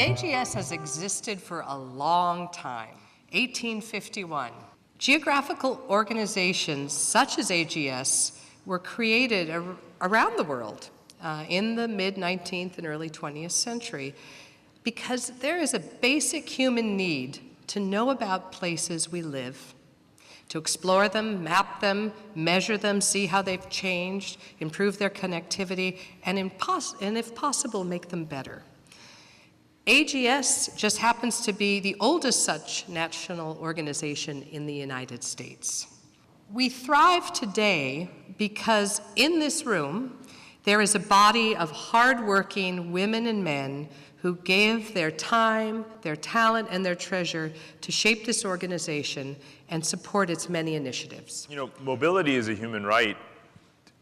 AGS has existed for a long time, 1851. Geographical organizations such as AGS were created around the world in the mid-19th and early 20th century because there is a basic human need to know about places we live, to explore them, map them, measure them, see how they've changed, improve their connectivity, and if possible, make them better. AGS just happens to be the oldest such national organization in the United States. We thrive today because in this room, there is a body of hardworking women and men who gave their time, their talent, and their treasure to shape this organization and support its many initiatives. You know, mobility is a human right,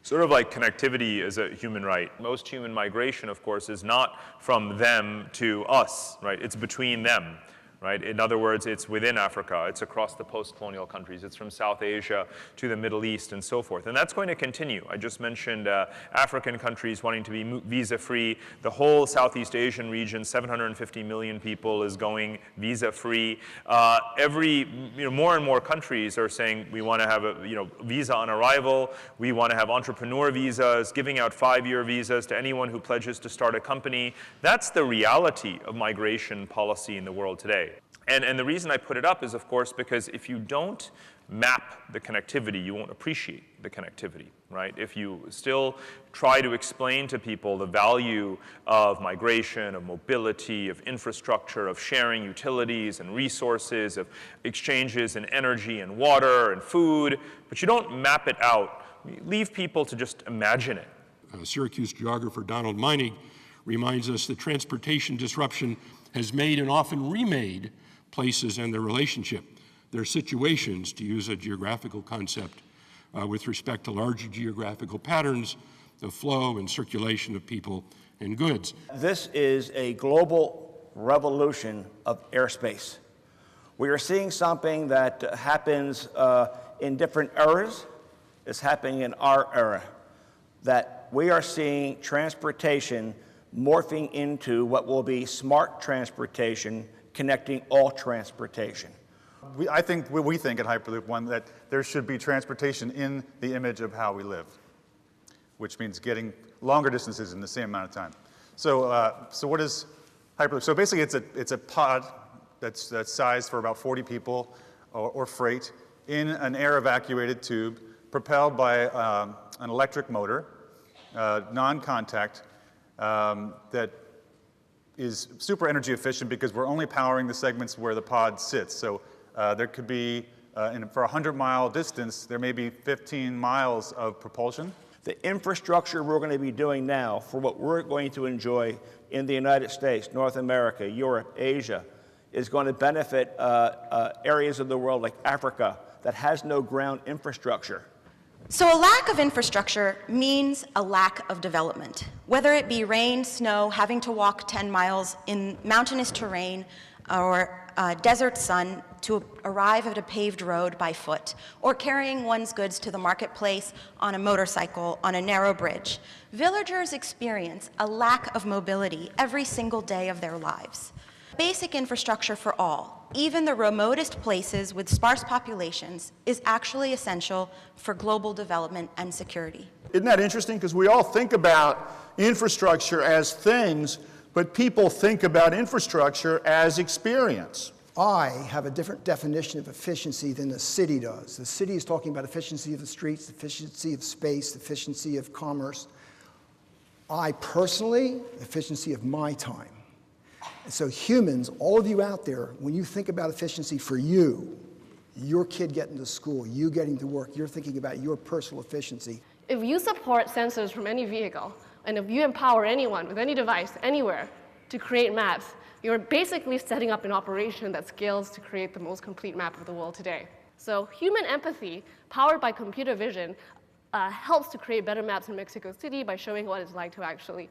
sort of like connectivity is a human right. Most human migration, of course, is not from them to us, right? It's between them. Right? In other words, it's within Africa, it's across the post-colonial countries, it's from South Asia to the Middle East and so forth. And that's going to continue. I just mentioned African countries wanting to be visa-free. The whole Southeast Asian region, 750 million people, is going visa-free. More and more countries are saying we want to have a visa on arrival, we want to have entrepreneur visas, giving out 5-year visas to anyone who pledges to start a company. That's the reality of migration policy in the world today. And the reason I put it up is, of course, because if you don't map the connectivity, you won't appreciate the connectivity, right? If you still try to explain to people the value of migration, of mobility, of infrastructure, of sharing utilities and resources, of exchanges in energy and water and food, but you don't map it out, you leave people to just imagine it. Syracuse geographer Donald Meinig reminds us that transportation disruption has made and often remade places and their relationship, their situations, to use a geographical concept, with respect to larger geographical patterns of flow and circulation of people and goods. This is a global revolution of airspace. We are seeing something that happens in different eras. It's happening in our era, that we are seeing transportation morphing into what will be smart transportation, connecting all transportation. I think we think at Hyperloop One that there should be transportation in the image of how we live, which means getting longer distances in the same amount of time. So, what is Hyperloop? So basically, it's a pod that's sized for about 40 people or freight in an air evacuated tube, propelled by an electric motor, non-contact. That is super energy efficient because we're only powering the segments where the pod sits. So there could be, for a 100-mile distance, there may be 15 miles of propulsion. The infrastructure we're going to be doing now for what we're going to enjoy in the United States, North America, Europe, Asia, is going to benefit areas of the world like Africa that has no ground infrastructure. So a lack of infrastructure means a lack of development. Whether it be rain, snow, having to walk 10 miles in mountainous terrain, or desert sun to arrive at a paved road by foot, or carrying one's goods to the marketplace on a motorcycle on a narrow bridge, villagers experience a lack of mobility every single day of their lives. Basic infrastructure for all, even the remotest places with sparse populations, is actually essential for global development and security. Isn't that interesting? Because we all think about infrastructure as things, but people think about infrastructure as experience. I have a different definition of efficiency than the city does. The city is talking about efficiency of the streets, efficiency of space, efficiency of commerce. I personally, efficiency of my time. And so humans, all of you out there, when you think about efficiency for you, your kid getting to school, you getting to work, you're thinking about your personal efficiency. If you support sensors from any vehicle, and if you empower anyone with any device, anywhere, to create maps, you're basically setting up an operation that scales to create the most complete map of the world today. So human empathy, powered by computer vision, helps to create better maps in Mexico City by showing what it's like to actually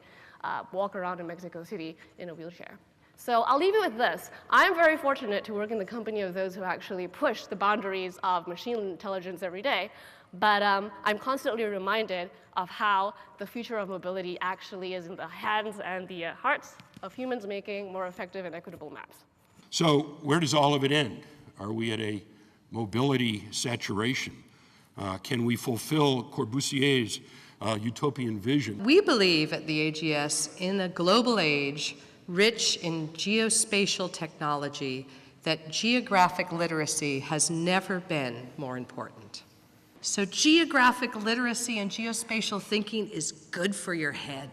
walk around in Mexico City in a wheelchair. So I'll leave you with this. I'm very fortunate to work in the company of those who actually push the boundaries of machine intelligence every day, but I'm constantly reminded of how the future of mobility actually is in the hands and the hearts of humans making more effective and equitable maps. So where does all of it end? Are we at a mobility saturation? Can we fulfill Corbusier's utopian vision? We believe at the AGS in a global age rich in geospatial technology that geographic literacy has never been more important. So geographic literacy and geospatial thinking is good for your head.